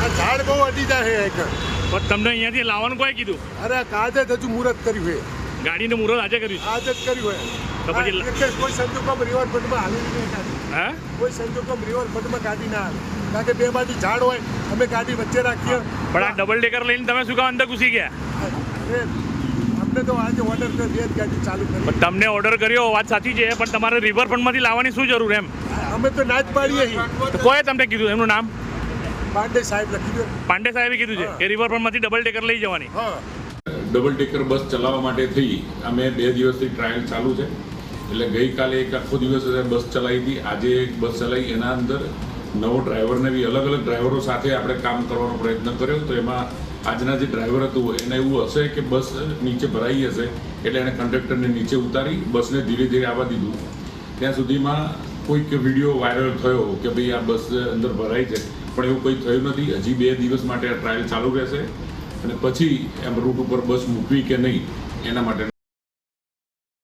આ ઝાડ બહુ અડી જાય છે એક. પણ તમને અહીંયાથી લાવવાનું કોઈ કીધું? અરે કાજે જ હજુ મુહૂર્ત કર્યું છે. ગાડીનું મુહૂર્ત આજે કર્યું આજ જ કર્યું તો છે. પછી કોઈ સંજોગોમાં રિવરફ્રન્ટમાં હાલી નહીં ગાડી. હે? કોઈ સંજોગોમાં રિવરફ્રન્ટમાં ગાડી ના આવે. કારણ કે બે બાજુ ઝાડ હોય, અમે ગાડી વચ્ચે રાખીએ. પણ આ ડબલ ડેકર લઈને તમે શું કામ અંદર ઘૂસી ગયા? અરે, અમને તો આજે ઓર્ડર કરી બે જ ગાડી ચાલુ કરી. પણ તમને ઓર્ડર કર્યો વાત સાચી છે, પણ તમારે રિવરફ્રન્ટમાંથી લાવવાની શું જરૂર એમ? અમે તો ના જ પાડીએ છીએ. તો કોઈએ તમને કીધું એમનું નામ? પાંડે સાહેબ લખી દો. પાંડે સાહેબે કીધું છે કે રિવરફ્રન્ટમાંથી ડબલ ડેકર લઈ જવાની. હા. ડબલ ડેકર બસ ચલાવવા માટે થઈ અમે 2 દિવસથી ટ્રાયલ ચાલુ છે. એટલે ગઈકાલે એક આખો દિવસ બસ ચલાવી હતી, આજે એક બસ ચલાવી. એના અંદર નવો ડ્રાઈવરને બી અલગ અલગ ડ્રાઈવરો સાથે આપણે કામ કરવાનો પ્રયત્ન કર્યો. તો એમાં આજના જે ડ્રાઈવર હતું એને એવું હશે કે બસ નીચે ભરાઈ હશે, એટલે એણે કંડક્ટરને નીચે ઉતારી બસને ધીરે ધીરે આવવા દીધું. ત્યાં સુધીમાં કોઈક વિડીયો વાયરલ થયો કે ભાઈ આ બસ અંદર ભરાઈ છે, પણ એવું કંઈ થયું નથી. હજી 2 દિવસ માટે આ ટ્રાયલ ચાલુ રહેશે અને પછી એમ રૂટ ઉપર બસ મૂકવી કે નહીં એના માટેનો